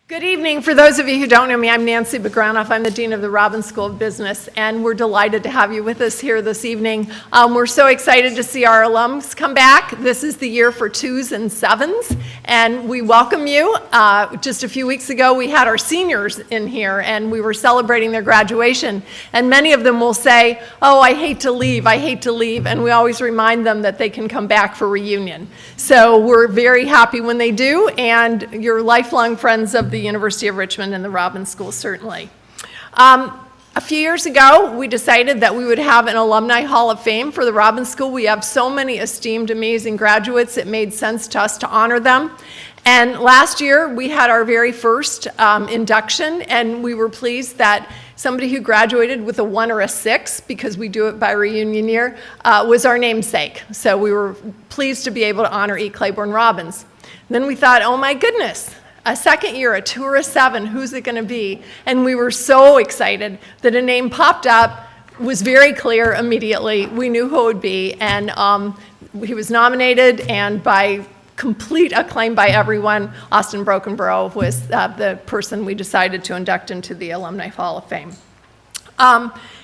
Good evening. For those of you who don't know me, I'm Nancy Bagranoff. I'm the Dean of the Robbins School of Business, and we're delighted to have you with us here this evening. We're so excited to see our alums come back. This is the year for 2s and 7s, and we welcome you. Just a few weeks ago, we had our seniors in here, and we were celebrating their graduation, and many of them will say, "Oh, I hate to leave, and we always remind them that they can come back for reunion. So we're very happy when they do, and you're lifelong friends of the University of Richmond and the Robbins School, certainly. A few years ago, we decided that we would have an Alumni Hall of Fame for the Robbins School. We have so many esteemed, amazing graduates, it made sense to us to honor them. And last year, we had our very first induction, and we were pleased that somebody who graduated with a 1 or a 6, because we do it by reunion year, was our namesake. So we were pleased to be able to honor E. Claiborne Robbins. Then we thought, oh my goodness, a second year, a 2 or a 7, who's it going to be? And we were so excited that a name popped up, was very clear immediately. We knew who it would be, and he was nominated, and by complete acclaim by everyone, Austin Brockenbrough was the person we decided to induct into the Alumni Hall of Fame.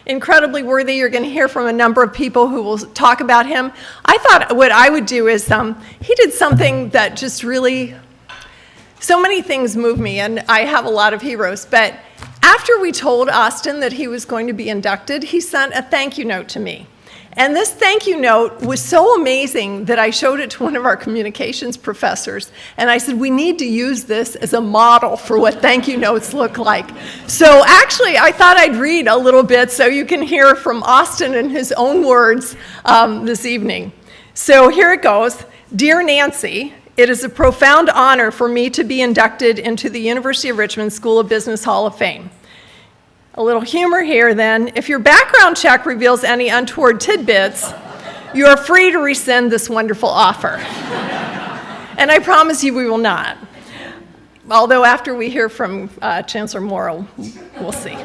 Incredibly worthy. You're going to hear from a number of people who will talk about him. I thought what I would do is, he did something that just really, so many things move me, and I have a lot of heroes, but after we told Austin that he was going to be inducted, he sent a thank you note to me. And this thank you note was so amazing that I showed it to one of our communications professors, and I said, we need to use this as a model for what thank you notes look like. So actually, I thought I'd read a little bit so you can hear from Austin in his own words this evening. So here it goes. Dear Nancy, it is a profound honor for me to be inducted into the University of Richmond School of Business Hall of Fame. A little humor here then. If your background check reveals any untoward tidbits, you are free to rescind this wonderful offer. And I promise you we will not. Although after we hear from Chancellor Morrill, we'll see.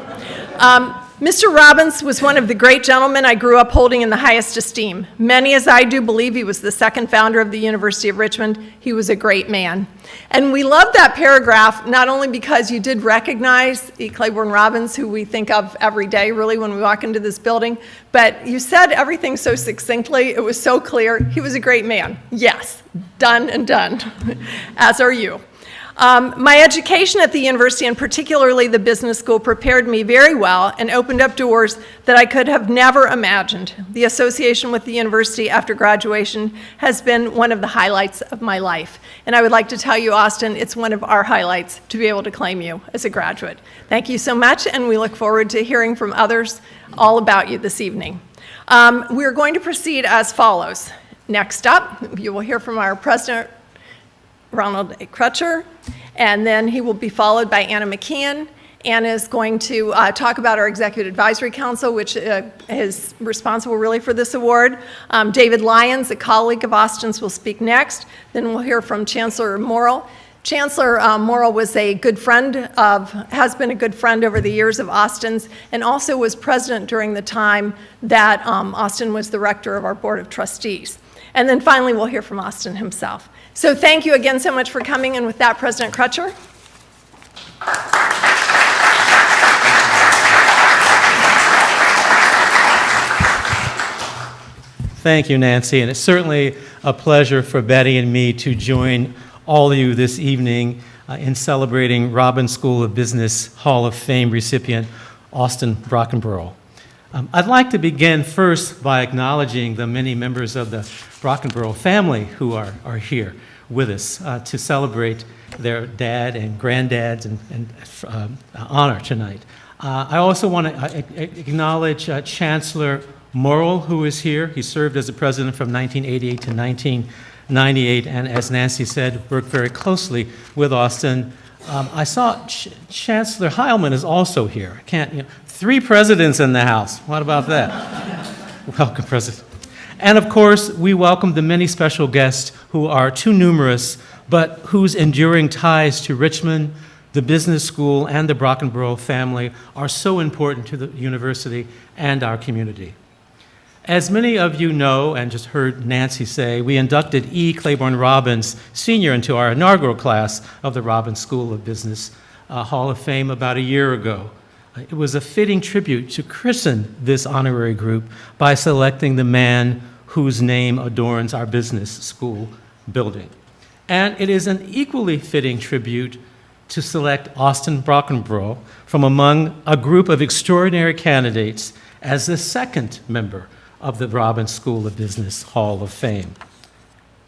Mr. Robbins was one of the great gentlemen I grew up holding in the highest esteem. Many, as I do, believe he was the second founder of the University of Richmond. He was a great man. And we love that paragraph, not only because you did recognize E. Claiborne Robbins, who we think of every day, really, when we walk into this building, but you said everything so succinctly. It was so clear. He was a great man. Yes, done and done, as are you. My education at the university, and particularly the business school, prepared me very well and opened up doors that I could have never imagined. The association with the university after graduation has been one of the highlights of my life. And I would like to tell you, Austin, it's one of our highlights to be able to claim you as a graduate. Thank you so much, and we look forward to hearing from others all about you this evening. We're going to proceed as follows. Next up, you will hear from our president, Ronald A. Crutcher, and then he will be followed by Anna McKeon. Anna is going to talk about our Executive Advisory Council, which is responsible really for this award. David Lyons, a colleague of Austin's, will speak next. Then we'll hear from Chancellor Morrill. Chancellor Morrill was a good friend has been a good friend over the years of Austin's, and also was president during the time that Austin was the rector of our Board of Trustees. And then finally, we'll hear from Austin himself. So thank you again so much for coming, and with that, President Crutcher. Thank you, Nancy, and it's certainly a pleasure for Betty and me to join all of you this evening in celebrating Robbins School of Business Hall of Fame recipient Austin Brockenbrough. I'd like to begin first by acknowledging the many members of the Brockenbrough family who are here with us to celebrate their dad and granddads and honor tonight. I also want to acknowledge Chancellor Morrill, who is here. He served as the president from 1988 to 1998, and as Nancy said, worked very closely with Austin. I saw Chancellor Heilman is also here. 3 presidents in the house. What about that? Welcome, President. And of course, we welcome the many special guests who are too numerous, but whose enduring ties to Richmond, the business school, and the Brockenbrough family are so important to the university and our community. As many of you know, and just heard Nancy say, we inducted E. Claiborne Robbins, Sr., into our inaugural class of the Robbins School of Business Hall of Fame about a year ago. It was a fitting tribute to christen this honorary group by selecting the man whose name adorns our business school building. And it is an equally fitting tribute to select Austin Brockenbrough from among a group of extraordinary candidates as the second member of the Robbins School of Business Hall of Fame.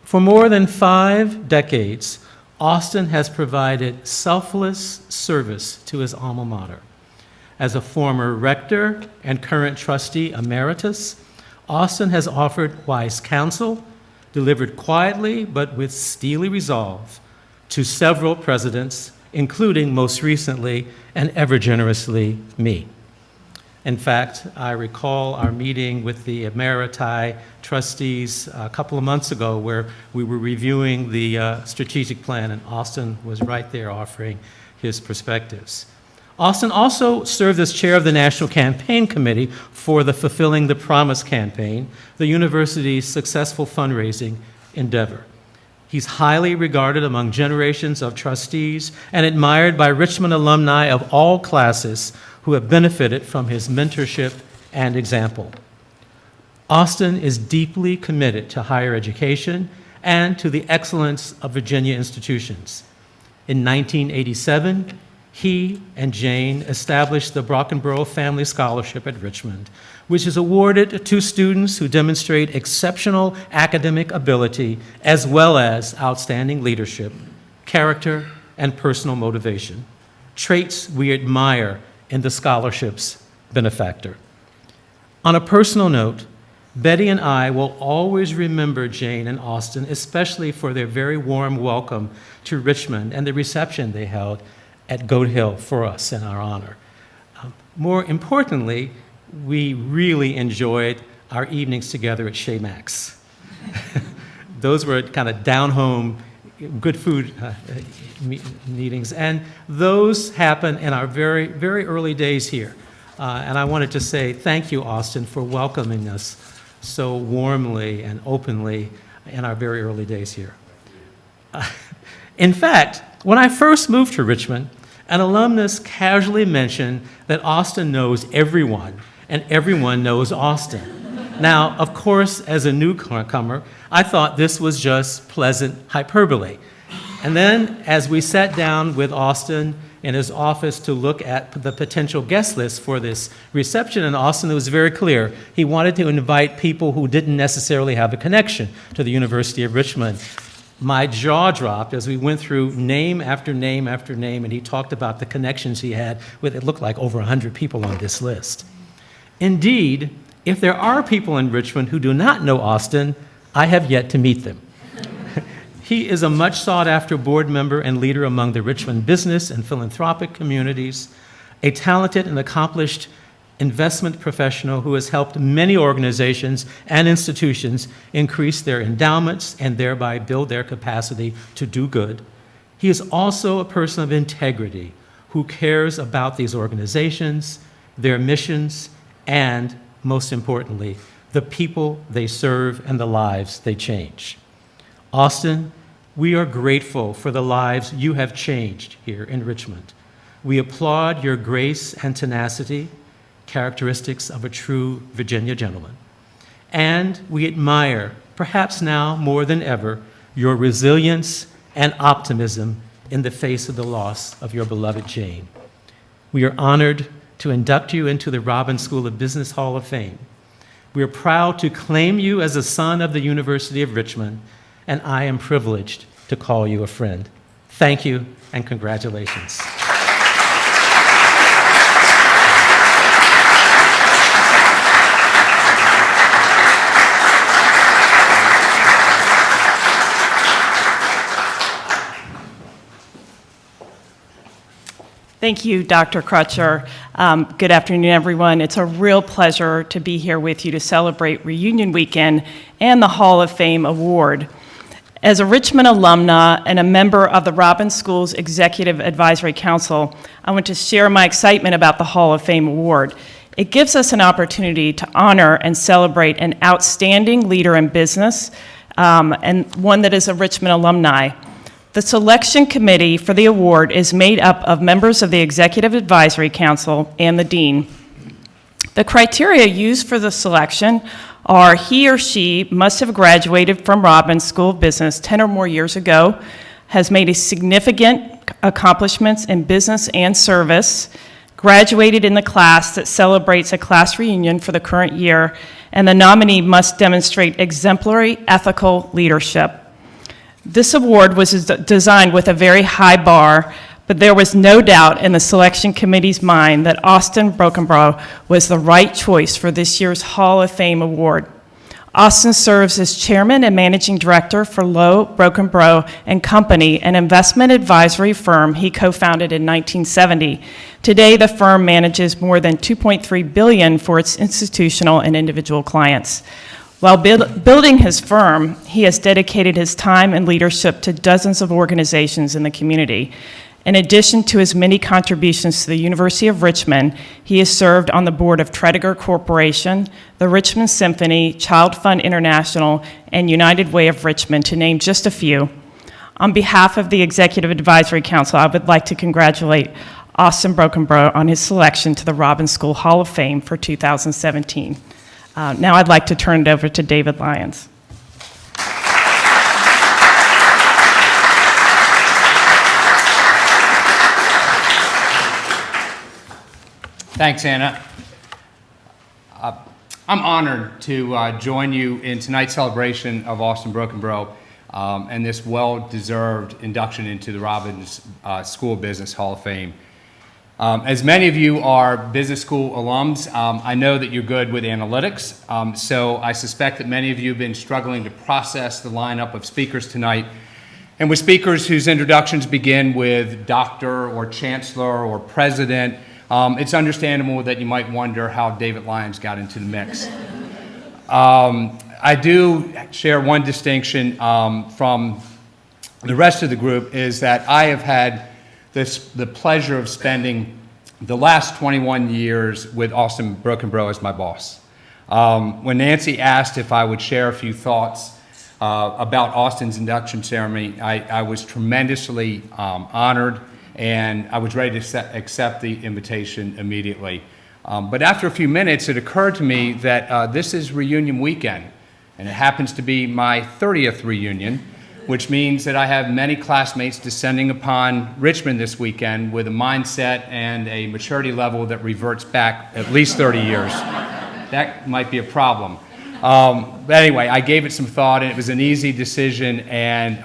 For more than 5 decades, Austin has provided selfless service to his alma mater. As a former rector and current trustee emeritus, Austin has offered wise counsel, delivered quietly but with steely resolve to several presidents, including most recently and ever generously me. In fact, I recall our meeting with the Emeriti trustees a couple of months ago where we were reviewing the strategic plan, and Austin was right there offering his perspectives. Austin also served as chair of the National Campaign Committee for the Fulfilling the Promise campaign, the university's successful fundraising endeavor. He's highly regarded among generations of trustees and admired by Richmond alumni of all classes who have benefited from his mentorship and example. Austin is deeply committed to higher education and to the excellence of Virginia institutions. In 1987, he and Jane established the Brockenbrough Family Scholarship at Richmond, which is awarded to students who demonstrate exceptional academic ability as well as outstanding leadership, character, and personal motivation, traits we admire in the scholarship's benefactor. On a personal note, Betty and I will always remember Jane and Austin, especially for their very warm welcome to Richmond and the reception they held at Goat Hill for us in our honor. More importantly, we really enjoyed our evenings together at Chez Max. Those were kind of down-home, good food meetings, and those happened in our very, very early days here. And I wanted to say thank you, Austin, for welcoming us so warmly and openly in our very early days here. In fact, when I first moved to Richmond, an alumnus casually mentioned that Austin knows everyone, and everyone knows Austin. Now, of course, as a newcomer, I thought this was just pleasant hyperbole. And then, as we sat down with Austin in his office to look at the potential guest list for this reception in Austin, it was very clear. He wanted to invite people who didn't necessarily have a connection to the University of Richmond. My jaw dropped as we went through name after name after name, and he talked about the connections he had with, it looked like, over 100 people on this list. Indeed, if there are people in Richmond who do not know Austin, I have yet to meet them. He is a much sought-after board member and leader among the Richmond business and philanthropic communities, a talented and accomplished investment professional who has helped many organizations and institutions increase their endowments and thereby build their capacity to do good. He is also a person of integrity who cares about these organizations, their missions, and, most importantly, the people they serve and the lives they change. Austin, we are grateful for the lives you have changed here in Richmond. We applaud your grace and tenacity, characteristics of a true Virginia gentleman. And we admire, perhaps now more than ever, your resilience and optimism in the face of the loss of your beloved Jane. We are honored to induct you into the Robbins School of Business Hall of Fame. We are proud to claim you as a son of the University of Richmond, and I am privileged to call you a friend. Thank you and congratulations. Thank you, Dr. Crutcher. Good afternoon, everyone. It's a real pleasure to be here with you to celebrate Reunion Weekend and the Hall of Fame Award. As a Richmond alumna and a member of the Robbins School's Executive Advisory Council, I want to share my excitement about the Hall of Fame Award. It gives us an opportunity to honor and celebrate an outstanding leader in business and one that is a Richmond alumni. The selection committee for the award is made up of members of the Executive Advisory Council and the Dean. The criteria used for the selection are he or she must have graduated from Robbins School of Business 10 or more years ago, has made a significant accomplishments in business and service, graduated in the class that celebrates a class reunion for the current year, and the nominee must demonstrate exemplary ethical leadership. This award was designed with a very high bar, but there was no doubt in the selection committee's mind that Austin Brockenbrough was the right choice for this year's Hall of Fame award. Austin serves as chairman and managing director for Lowe, Brockenbrough and Company, an investment advisory firm he co-founded in 1970. Today, the firm manages more than $2.3 billion for its institutional and individual clients. While building his firm, he has dedicated his time and leadership to dozens of organizations in the community. In addition to his many contributions to the University of Richmond, he has served on the board of Tredegar Corporation, the Richmond Symphony, Child Fund International, and United Way of Richmond, to name just a few. On behalf of the Executive Advisory Council, I would like to congratulate Austin Brockenbrough on his selection to the Robbins School Hall of Fame for 2017. Now I'd like to turn it over to David Lyons. Thanks, Anna. I'm honored to join you in tonight's celebration of Austin Brockenbrough and this well-deserved induction into the Robbins School of Business Hall of Fame. As many of you are business school alums, I know that you're good with analytics, so I suspect that many of you have been struggling to process the lineup of speakers tonight. And with speakers whose introductions begin with doctor or chancellor or president, it's understandable that you might wonder how David Lyons got into the mix. I do share one distinction from the rest of the group, is that I have had the pleasure of spending the last 21 years with Austin Brockenbrough as my boss. When Nancy asked if I would share a few thoughts about Austin's induction ceremony, I was tremendously honored, and I was ready to accept the invitation immediately. But after a few minutes, it occurred to me that this is reunion weekend, and it happens to be my 30th reunion, which means that I have many classmates descending upon Richmond this weekend with a mindset and a maturity level that reverts back at least 30 years. That might be a problem. But anyway, I gave it some thought, and it was an easy decision, and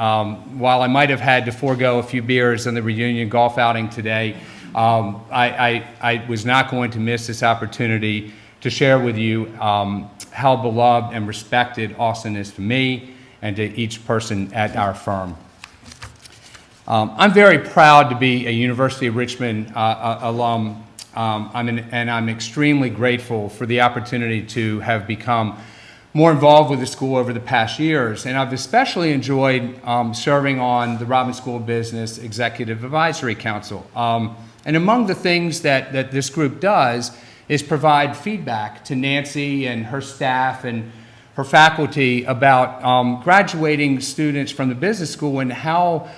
while I might have had to forego a few beers on the reunion golf outing today, I was not going to miss this opportunity to share with you how beloved and respected Austin is to me and to each person at our firm. I'm very proud to be a University of Richmond alum, and I'm extremely grateful for the opportunity to have become more involved with the school over the past years. And I've especially enjoyed serving on the Robbins School of Business Executive Advisory Council. And among the things that this group does is provide feedback to Nancy and her staff and her faculty about graduating students from the business school and how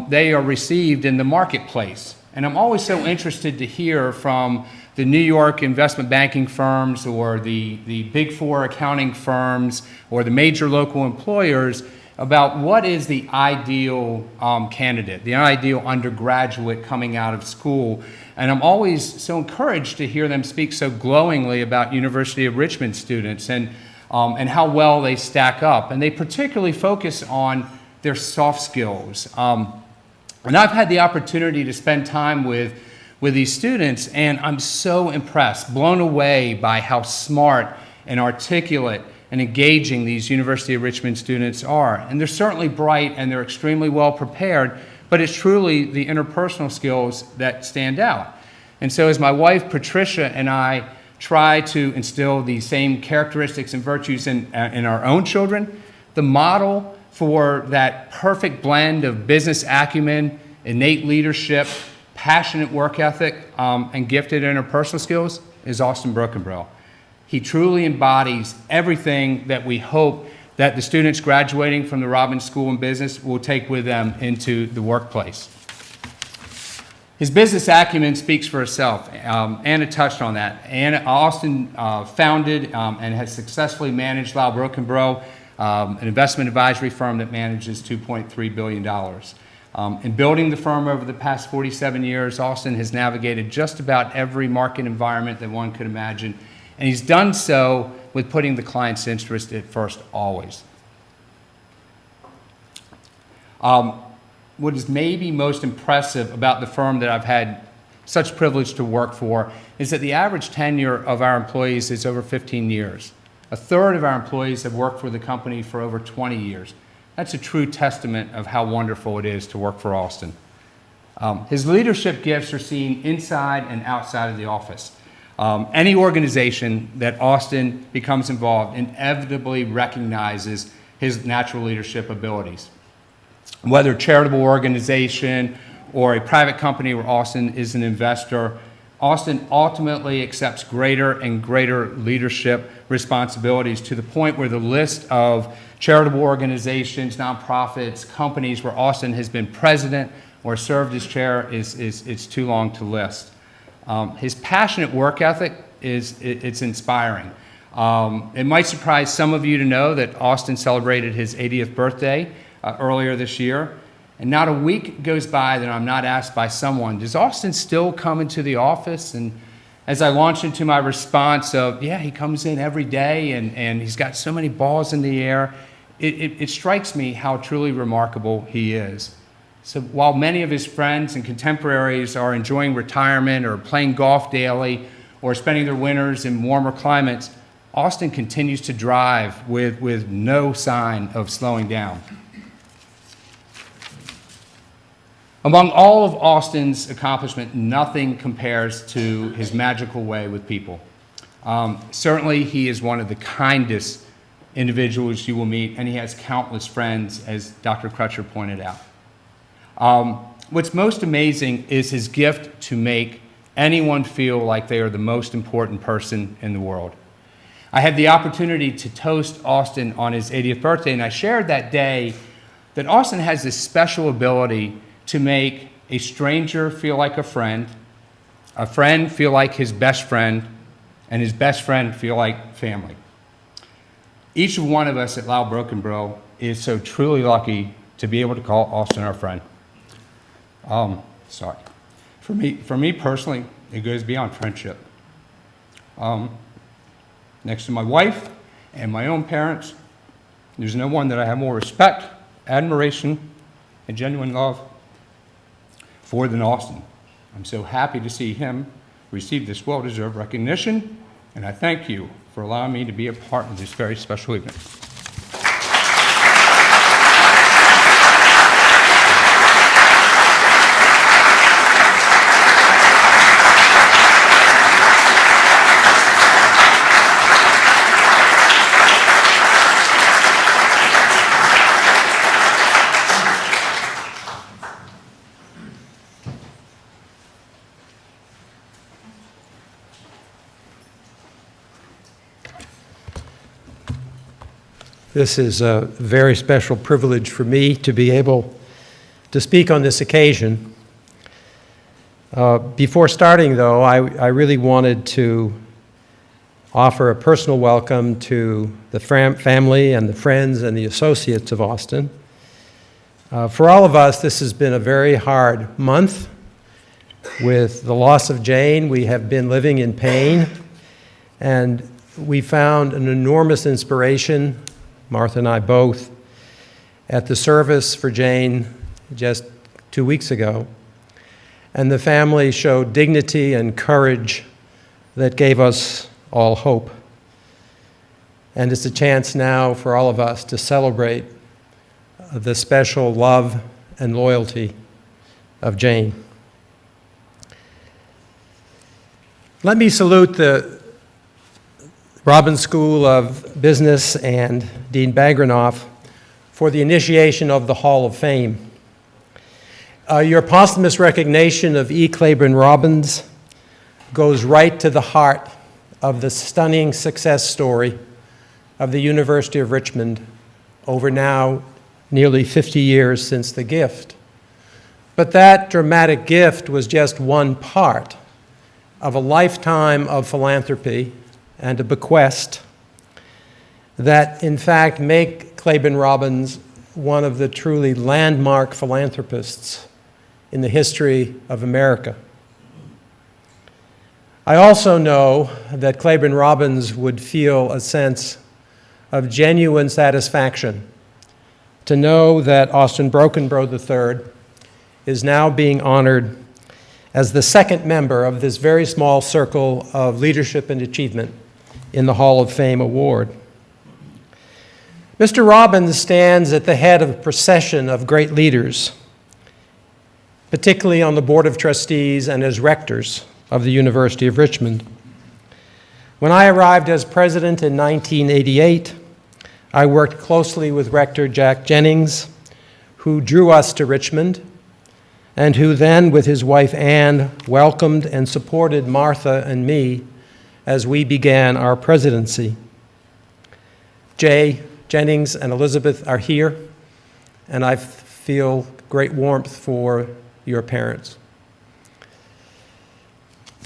they are received in the marketplace. And I'm always so interested to hear from the New York investment banking firms or the Big Four accounting firms or the major local employers about what is the ideal candidate, the ideal undergraduate coming out of school. And I'm always so encouraged to hear them speak so glowingly about University of Richmond students and how well they stack up. And they particularly focus on their soft skills. And I've had the opportunity to spend time with these students, and I'm so impressed, blown away by how smart and articulate and engaging these University of Richmond students are. And they're certainly bright and they're extremely well prepared, but it's truly the interpersonal skills that stand out. And so as my wife Patricia and I try to instill these same characteristics and virtues in our own children, the model for that perfect blend of business acumen, innate leadership, passionate work ethic, and gifted interpersonal skills is Austin Brockenbrough. He truly embodies everything that we hope that the students graduating from the Robbins School of Business will take with them into the workplace. His business acumen speaks for itself. Anna touched on that. Austin founded and has successfully managed Brockenbrough, an investment advisory firm that manages $2.3 billion. In building the firm over the past 47 years, Austin has navigated just about every market environment that one could imagine, and he's done so with putting the client's interest at first always. What is maybe most impressive about the firm that I've had such privilege to work for is that the average tenure of our employees is over 15 years. A third of our employees have worked for the company for over 20 years. That's a true testament of how wonderful it is to work for Austin. His leadership gifts are seen inside and outside of the office. Any organization that Austin becomes involved inevitably recognizes his natural leadership abilities. Whether a charitable organization or a private company where Austin is an investor, Austin ultimately accepts greater and greater leadership responsibilities to the point where the list of charitable organizations, nonprofits, companies where Austin has been president or served as chair is too long to list. His passionate work ethic it's inspiring. It might surprise some of you to know that Austin celebrated his 80th birthday earlier this year, and not a week goes by that I'm not asked by someone, does Austin still come into the office? And as I launch into my response of, yeah, he comes in every day and he's got so many balls in the air, it strikes me how truly remarkable he is. So while many of his friends and contemporaries are enjoying retirement or playing golf daily or spending their winters in warmer climates, Austin continues to drive with no sign of slowing down. Among all of Austin's accomplishment, nothing compares to his magical way with people. Certainly, he is one of the kindest individuals you will meet, and he has countless friends, as Dr. Crutcher pointed out. What's most amazing is his gift to make anyone feel like they are the most important person in the world. I had the opportunity to toast Austin on his 80th birthday, and I shared that day that Austin has this special ability to make a stranger feel like a friend feel like his best friend, and his best friend feel like family. Each one of us at Brockenbrough is so truly lucky to be able to call Austin our friend. Sorry. For me personally, it goes beyond friendship. Next to my wife and my own parents, there's no one that I have more respect, admiration, and genuine love for than Austin. I'm so happy to see him receive this well-deserved recognition, and I thank you for allowing me to be a part of this very special evening. This is a very special privilege for me to be able to speak on this occasion. Before starting, though, I really wanted to offer a personal welcome to the family and the friends and the associates of Austin. For all of us, this has been a very hard month. With the loss of Jane, we have been living in pain, and we found an enormous inspiration, Martha and I both, at the service for Jane just 2 weeks ago. And the family showed dignity and courage that gave us all hope. And it's a chance now for all of us to celebrate the special love and loyalty of Jane. Let me salute the Robbins School of Business and Dean Bagranoff for the initiation of the Hall of Fame. Your posthumous recognition of E. Claiborne Robbins goes right to the heart of the stunning success story of the University of Richmond over now nearly 50 years since the gift. But that dramatic gift was just one part of a lifetime of philanthropy and a bequest that, in fact, make Claiborne Robbins one of the truly landmark philanthropists in the history of America. I also know that Claiborne Robbins would feel a sense of genuine satisfaction to know that Austin Brockenbrough III is now being honored as the second member of this very small circle of leadership and achievement in the Hall of Fame award. Mr. Robbins stands at the head of a procession of great leaders, particularly on the Board of Trustees and as rectors of the University of Richmond. When I arrived as president in 1988, I worked closely with Rector Jack Jennings, who drew us to Richmond, and who then, with his wife Anne, welcomed and supported Martha and me as we began our presidency. Jay, Jennings, and Elizabeth are here, and I feel great warmth for your parents.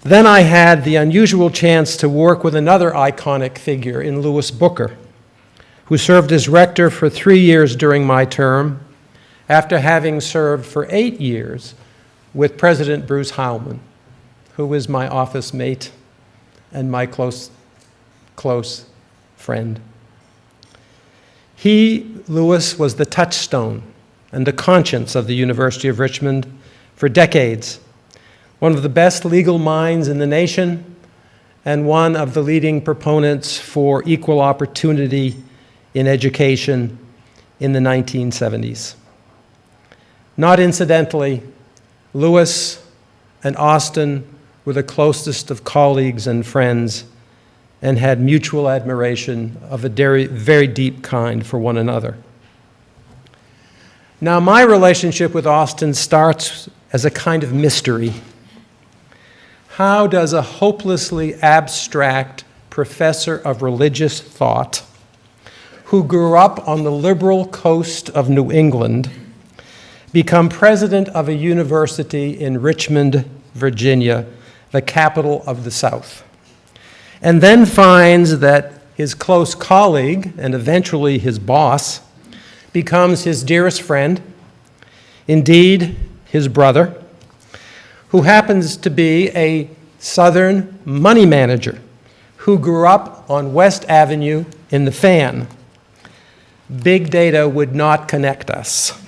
Then I had the unusual chance to work with another iconic figure in Louis Booker, who served as rector for 3 years during my term, after having served for 8 years with President Bruce Heilman, who was my office mate and my close friend. He, Louis, was the touchstone and the conscience of the University of Richmond for decades, one of the best legal minds in the nation, and one of the leading proponents for equal opportunity in education in the 1970s. Not incidentally, Louis and Austin were the closest of colleagues and friends and had mutual admiration of a very, very deep kind for one another. Now, my relationship with Austin starts as a kind of mystery. How does a hopelessly abstract professor of religious thought who grew up on the liberal coast of New England become president of a university in Richmond, Virginia, the capital of the South, and then finds that his close colleague, and eventually his boss, becomes his dearest friend, indeed his brother, who happens to be a Southern money manager who grew up on West Avenue in the Fan? Big data would not connect us.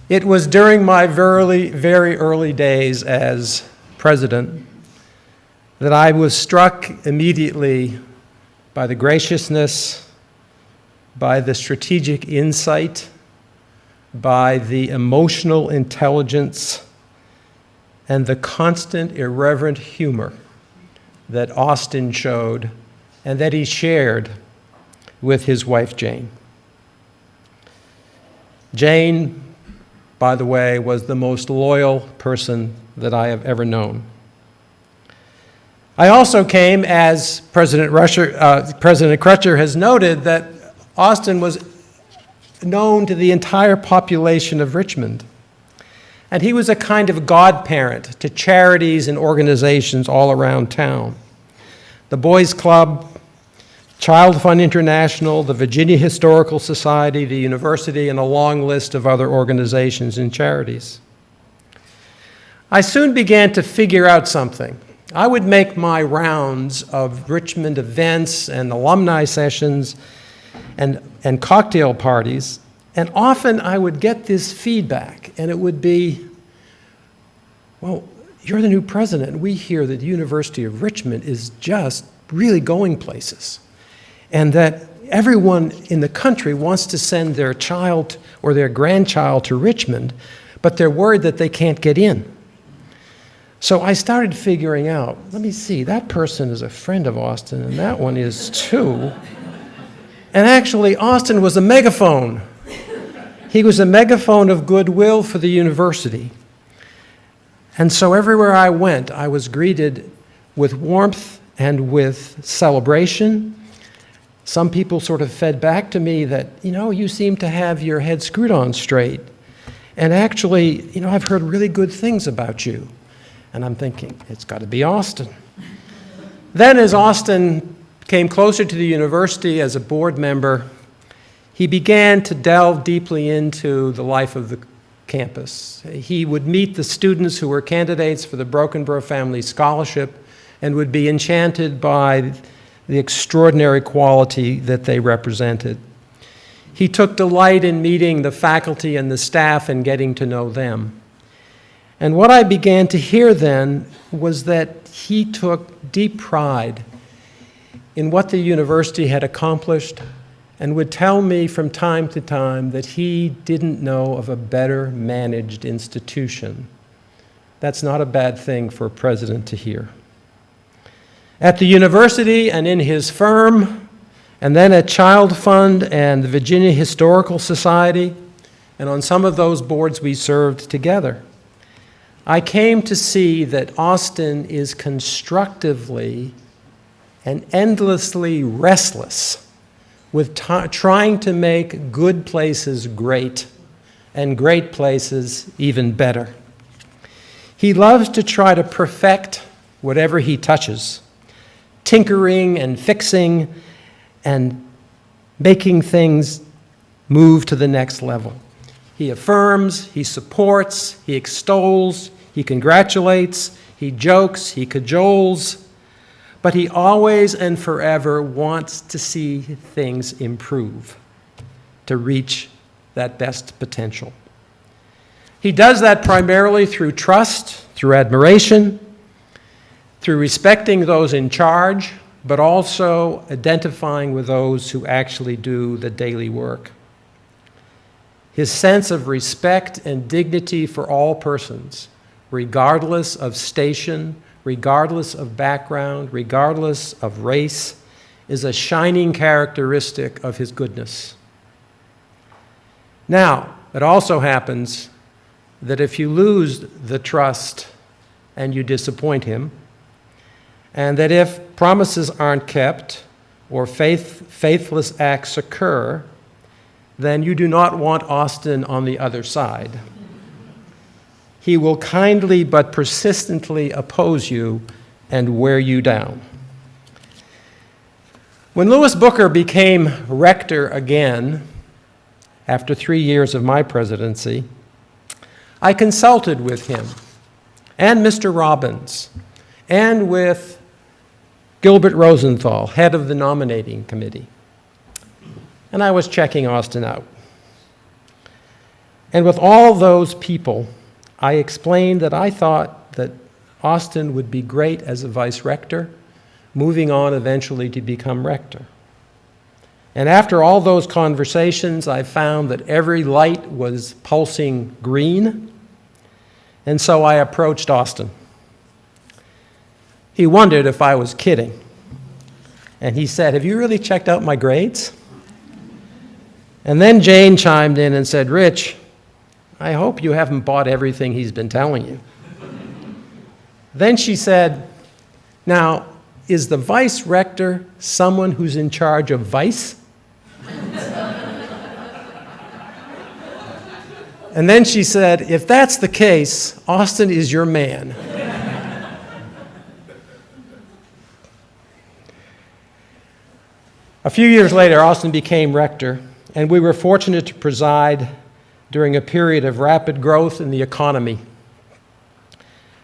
It was during my very early days as president that I was struck immediately by the graciousness, by the strategic insight, by the emotional intelligence, and the constant irreverent humor that Austin showed and that he shared with his wife, Jane. Jane, by the way, was the most loyal person that I have ever known. I also came, as President Crutcher has noted, that Austin was known to the entire population of Richmond. And he was a kind of godparent to charities and organizations all around town. The Boys Club, Child Fund International, the Virginia Historical Society, the university, and a long list of other organizations and charities. I soon began to figure out something. I would make my rounds of Richmond events and alumni sessions and cocktail parties, and often I would get this feedback, and it would be, well, you're the new president. We hear that the University of Richmond is just really going places, and that everyone in the country wants to send their child or their grandchild to Richmond, but they're worried that they can't get in. So I started figuring out, let me see, that person is a friend of Austin, and that one is too. And actually, Austin was a megaphone. He was a megaphone of goodwill for the university. And so everywhere I went, I was greeted with warmth and with celebration some people sort of fed back to me that, you seem to have your head screwed on straight. And actually, I've heard really good things about you. And I'm thinking, it's got to be Austin. Then as Austin came closer to the university as a board member, he began to delve deeply into the life of the campus. He would meet the students who were candidates for the Brockenbrough Family Scholarship and would be enchanted by the extraordinary quality that they represented. He took delight in meeting the faculty and the staff and getting to know them. And what I began to hear then was that he took deep pride in what the university had accomplished and would tell me from time to time that he didn't know of a better managed institution. That's not a bad thing for a president to hear. At the university and in his firm, and then at Child Fund and the Virginia Historical Society, and on some of those boards we served together, I came to see that Austin is constructively and endlessly restless with trying to make good places great and great places even better. He loves to try to perfect whatever he touches, tinkering and fixing and making things move to the next level. He affirms, he supports, he extols, he congratulates, he jokes, he cajoles, but he always and forever wants to see things improve, to reach that best potential. He does that primarily through trust, through admiration, through respecting those in charge, but also identifying with those who actually do the daily work. His sense of respect and dignity for all persons, regardless of station, regardless of background, regardless of race, is a shining characteristic of his goodness. Now, it also happens that if you lose the trust and you disappoint him, and that if promises aren't kept or faithless acts occur, then you do not want Austin on the other side. He will kindly but persistently oppose you and wear you down. When Louis Booker became rector again, after 3 years of my presidency, I consulted with him and Mr. Robbins and with Gilbert Rosenthal, head of the nominating committee. And I was checking Austin out. And with all those people, I explained that I thought that Austin would be great as a vice rector, moving on eventually to become rector. And after all those conversations, I found that every light was pulsing green, and so I approached Austin. He wondered if I was kidding. And he said, "Have you really checked out my grades?" And then Jane chimed in and said, "Rich, I hope you haven't bought everything he's been telling you." Then she said, "Now, is the vice rector someone who's in charge of vice?" And then she said, "If that's the case, Austin is your man." A few years later, Austin became rector, and we were fortunate to preside during a period of rapid growth in the economy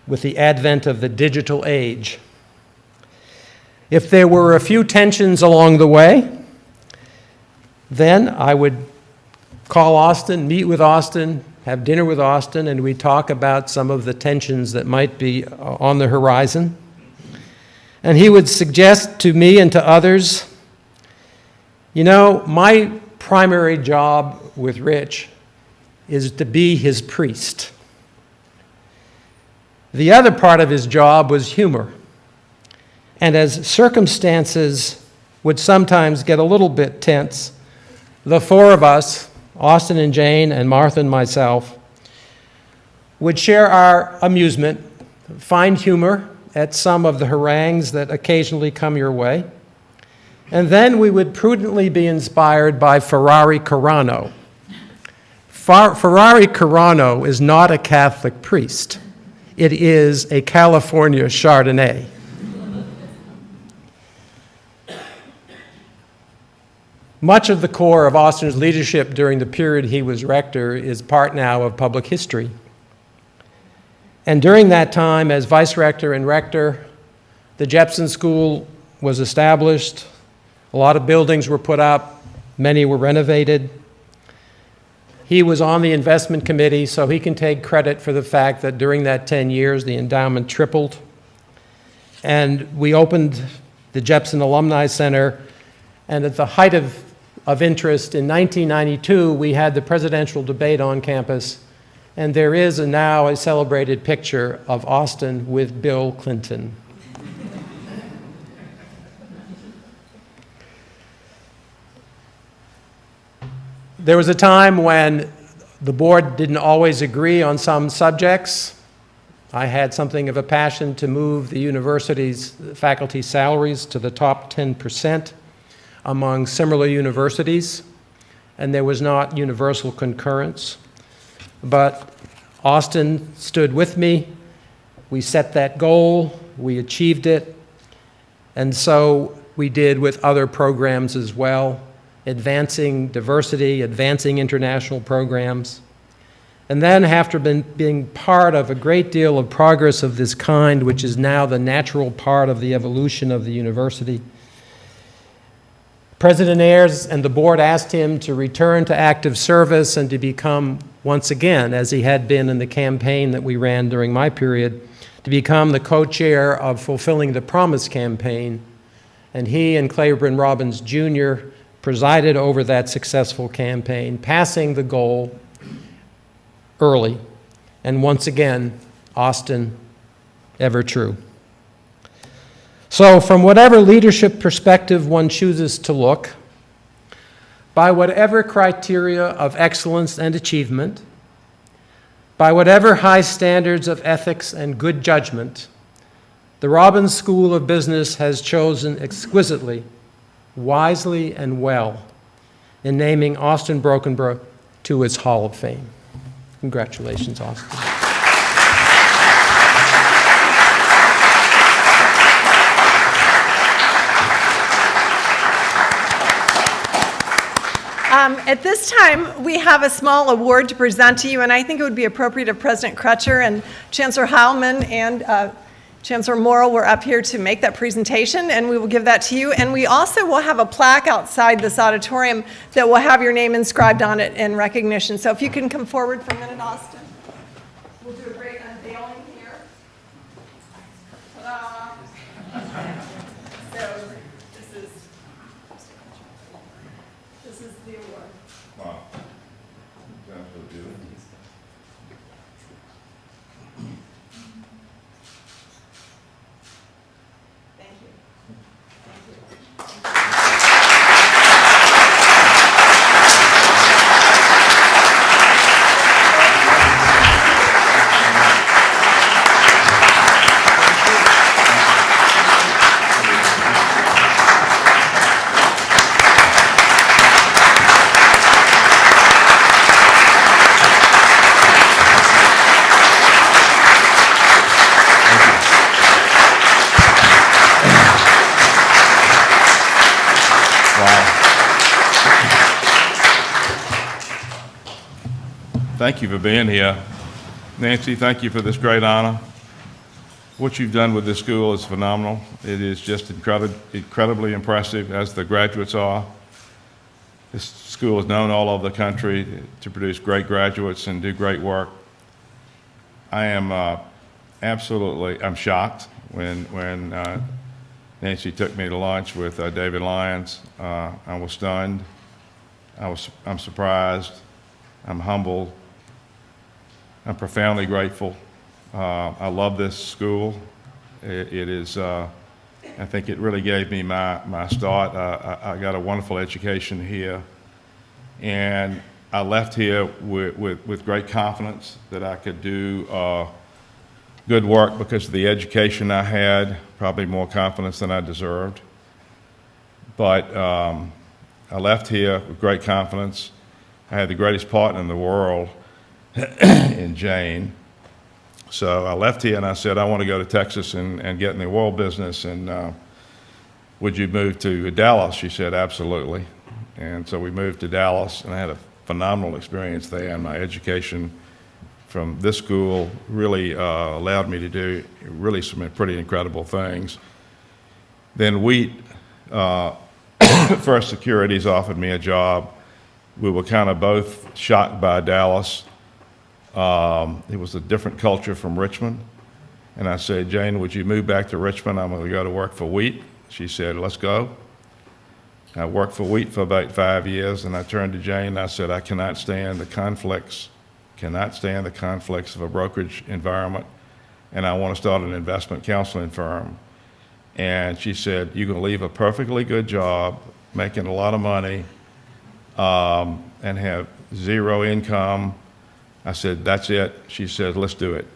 with the advent of the digital age. If there were a few tensions along the way, then I would call Austin, meet with Austin, have dinner with Austin, and we'd talk about some of the tensions that might be on the horizon. And he would suggest to me and to others, my primary job with Rich is to be his priest. The other part of his job was humor. And as circumstances would sometimes get a little bit tense, the four of us, Austin and Jane and Martha and myself, would share our amusement, find humor at some of the harangues that occasionally come your way, And then we would prudently be inspired by Ferrari Carano. Ferrari Carano is not a Catholic priest. It is a California Chardonnay. Much of the core of Austin's leadership during the period he was rector is part now of public history. And during that time, as vice rector and rector, the Jepson School was established. A lot of buildings were put up. Many were renovated. He was on the investment committee, so he can take credit for the fact that during that 10 years, the endowment tripled. And we opened the Jepson Alumni Center, and at the height of interest in 1992, we had the presidential debate on campus, and there is now a celebrated picture of Austin with Bill Clinton. There was a time when the board didn't always agree on some subjects. I had something of a passion to move the university's faculty salaries to the top 10% among similar universities, and there was not universal concurrence. But Austin stood with me. We set that goal, we achieved it, and so we did with other programs as well, advancing diversity, advancing international programs. And then after being part of a great deal of progress of this kind, which is now the natural part of the evolution of the university, President Ayers and the board asked him to return to active service and to become, once again, as he had been in the campaign that we ran during my period, to become the co-chair of Fulfilling the Promise campaign. And he and Claiborne Robbins Jr. presided over that successful campaign, passing the goal early. And once again, Austin, ever true. So from whatever leadership perspective one chooses to look, by whatever criteria of excellence and achievement, by whatever high standards of ethics and good judgment, the Robbins School of Business has chosen exquisitely, wisely, and well in naming Austin Brockenbrough to its Hall of Fame. Congratulations, Austin. At this time, we have a small award to present to you, and I think it would be appropriate if President Crutcher and Chancellor Heilman and Chancellor Morrill were up here to make that presentation, and we will give that to you. And we also will have a plaque outside this auditorium that will have your name inscribed on it in recognition. So if you can come forward for a minute, Austin. We'll do a great unveiling here. Ta-da. So this is the award. Wow. That's so beautiful. Thank you. Thank you for being here. Nancy, thank you for this great honor. What you've done with this school is phenomenal. It is just incredibly impressive, as the graduates are. This school is known all over the country to produce great graduates and do great work. I am I'm shocked when Nancy took me to lunch with David Lyons. I was stunned. I'm surprised. I'm humbled. I'm profoundly grateful. I love this school. It is, I think it really gave me my start. I got a wonderful education here. And I left here with great confidence that I could do good work because of the education I had, probably more confidence than I deserved. But I left here with great confidence. I had the greatest partner in the world in Jane. So I left here and I said, I want to go to Texas and get in the oil business, and would you move to Dallas? She said, absolutely. And so we moved to Dallas, and I had a phenomenal experience there, and my education from this school really allowed me to do really some pretty incredible things. Then Wheat First Securities offered me a job. We were kind of both shocked by Dallas. It was a different culture from Richmond. And I said, Jane, would you move back to Richmond? I'm going to go to work for Wheat. She said, let's go. I worked for Wheat for about 5 years, and I turned to Jane and I said, I cannot stand the conflicts of a brokerage environment, and I want to start an investment counseling firm. And she said, you can leave a perfectly good job, making a lot of money, and have zero income. I said, that's it. She said, let's do it.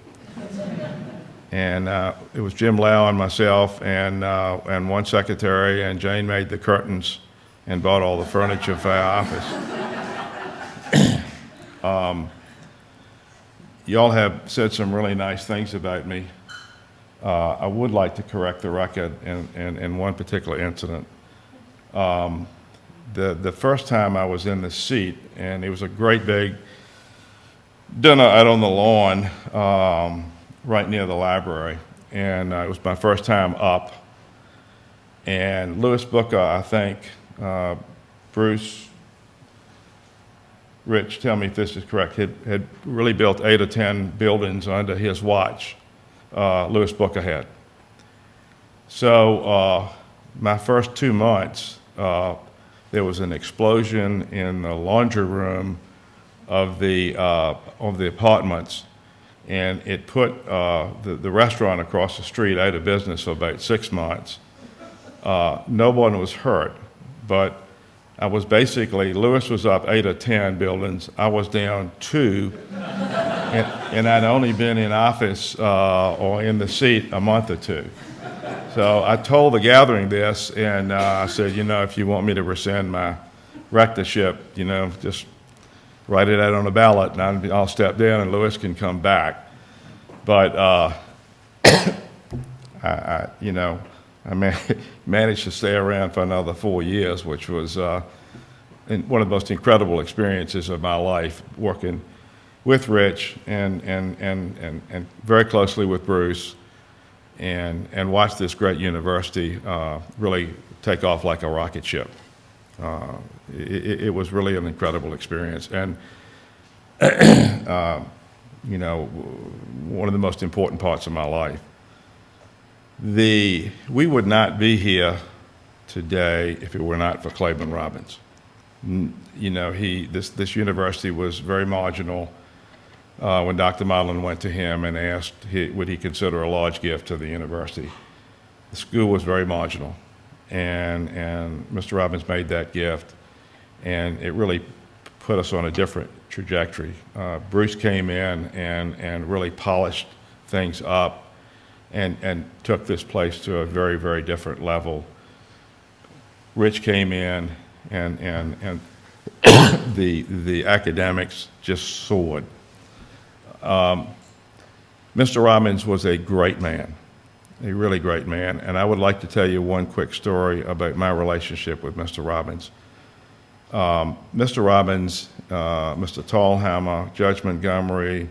And it was Jim Lau and myself and one secretary, and Jane made the curtains and bought all the furniture for our office. Y'all have said some really nice things about me. I would like to correct the record in one particular incident. The first time I was in the seat, and it was a great big dinner out on the lawn right near the library, and it was my first time up. And Louis Booker, I think, Bruce, Rich, tell me if this is correct, had really built 8 or 10 buildings under his watch. Louis Booker had. So my first 2 months, there was an explosion in the laundry room of the apartments, and it put the restaurant across the street out of business for about 6 months. No one was hurt, but I was basically, Louis was up 8 or 10 buildings, I was down 2, and I'd only been in office or in the seat a month or 2. So I told the gathering this, and I said, if you want me to rescind my rectorship, just write it out on a ballot, and I'll step down, and Louis can come back. But I managed to stay around for another 4 years, which was one of the most incredible experiences of my life, working with Rich and very closely with Bruce, and watched this great university really take off like a rocket ship. It was really an incredible experience, and one of the most important parts of my life. We would not be here today if it were not for Claiborne Robbins. This university was very marginal when Dr. Modlin went to him and asked would he consider a large gift to the university. The school was very marginal, and Mr. Robbins made that gift, and it really put us on a different trajectory. Bruce came in and really polished things up and took this place to a very, very different level. Rich came in, and the academics just soared. Mr. Robbins was a great man, a really great man, and I would like to tell you one quick story about my relationship with Mr. Robbins. Mr. Robbins, Mr. Tallhammer, Judge Montgomery,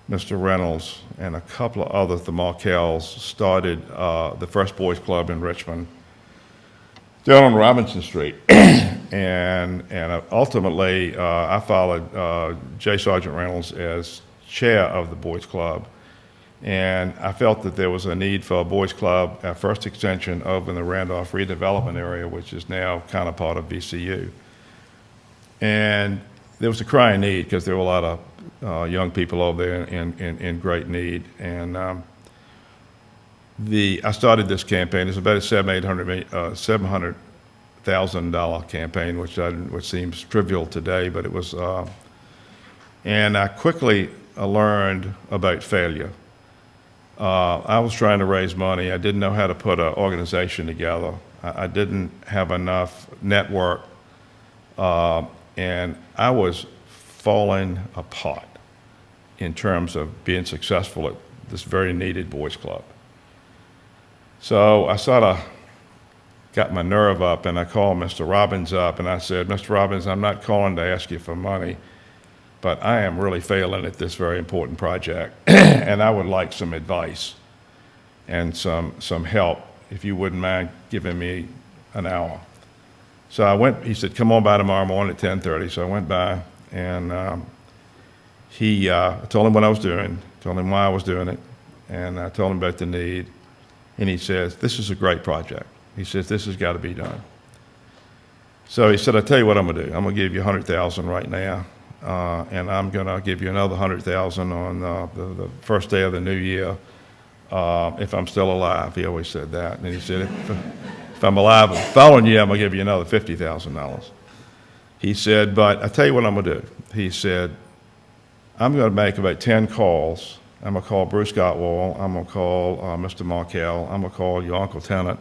Mr. Reynolds, and a couple of other Markells started the first boys club in Richmond down on Robinson Street. and ultimately, I followed J. Sergeant Reynolds as chair of the boys club. And I felt that there was a need for a boys club, our first extension over in the Randolph redevelopment area, which is now kind of part of VCU. And there was a crying need because there were a lot of young people over there in great need. And I started this campaign. It's about a $700,000 campaign, which seems trivial today, but it was. And I quickly learned about failure. I was trying to raise money. I didn't know how to put an organization together. I didn't have enough network, and I was falling apart in terms of being successful at this very needed boys club. So I sort of got my nerve up, and I called Mr. Robbins up, and I said, Mr. Robbins, I'm not calling to ask you for money, but I am really failing at this very important project, and I would like some advice and some help, if you wouldn't mind giving me an hour. So I went, he said, come on by tomorrow morning at 10:30. So I went by, and I told him what I was doing, told him why I was doing it, and I told him about the need. And he says, this is a great project. He says, this has got to be done. So he said, I'll tell you what I'm going to do. I'm going to give you $100,000 right now, and I'm going to give you another $100,000 on the first day of the new year, if I'm still alive. He always said that. And he said, if I'm alive the following year, I'm going to give you another $50,000. He said, but I'll tell you what I'm going to do. He said, I'm going to make about 10 calls. I'm going to call Bruce Gottwall. I'm going to call Mr. Markell. I'm going to call your Uncle Tennant.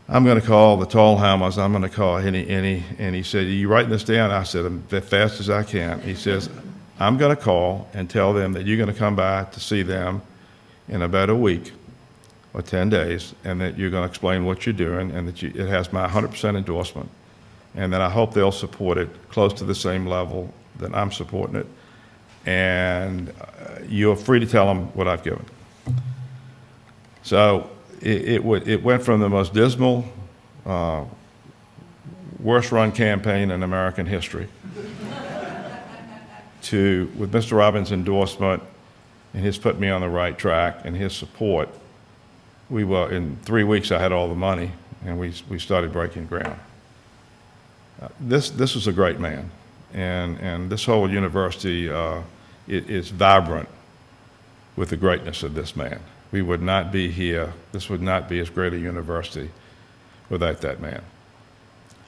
I'm going to call the Tallhammers. I'm going to call and he said, are you writing this down? I said, as fast as I can. He says, I'm going to call and tell them that you're going to come by to see them in about a week or 10 days, and that you're going to explain what you're doing, and that it has my 100% endorsement, and that I hope they'll support it close to the same level that I'm supporting it. And you're free to tell them what I've given. So it went from the most dismal, worst-run campaign in American history to, with Mr. Robbins' endorsement and his put me on the right track and his support, we were, in 3 weeks, I had all the money, and we started breaking ground. This was a great man, and this whole university is vibrant with the greatness of this man. We would not be here, this would not be as great a university without that man.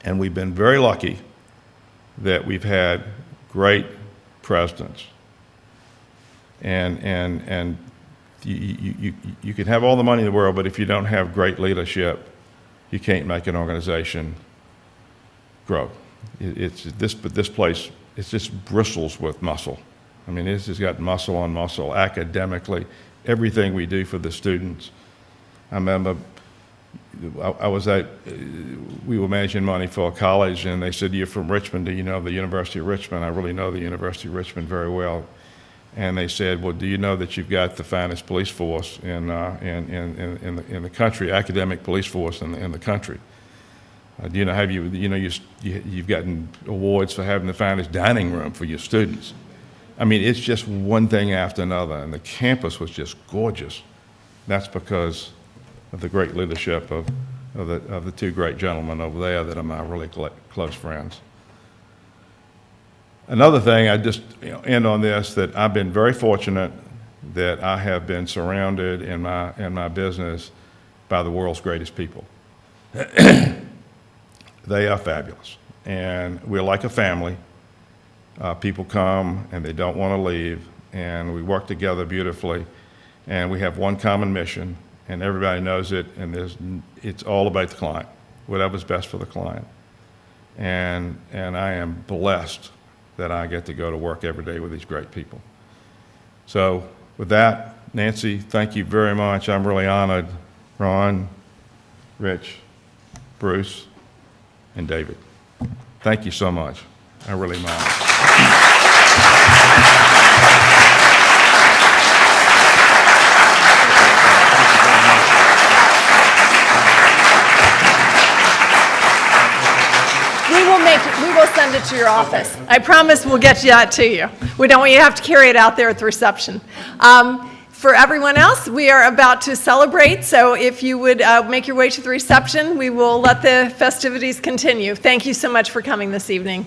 And we've been very lucky that we've had great presidents. And you can have all the money in the world, but if you don't have great leadership, you can't make an organization grow. This place, it just bristles with muscle. I mean, this has got muscle on muscle academically. Everything we do for the students. I remember we were managing money for a college, and they said, you're from Richmond, do you know the University of Richmond? I really know the University of Richmond very well. And they said, well, do you know that you've got the finest police force in the country, academic police force in the country? Do you know, you've gotten awards for having the finest dining room for your students. I mean, it's just one thing after another, and the campus was just gorgeous. That's because of the great leadership of the two great gentlemen over there that are my really close friends. Another thing, I just end on this, that I've been very fortunate that I have been surrounded in my business by the world's greatest people. They are fabulous, and we're like a family. People come and they don't want to leave, and we work together beautifully, and we have one common mission, and everybody knows it, and it's all about the client, whatever's best for the client. And I am blessed that I get to go to work every day with these great people. So with that, Nancy, thank you very much. I'm really honored. Ron, Rich, Bruce, and David, thank you so much. I really am honored. We will send it to your office. Okay. I promise we'll get that to you. We don't want you to have to carry it out there at the reception. For everyone else, we are about to celebrate, so if you would make your way to the reception, we will let the festivities continue. Thank you so much for coming this evening.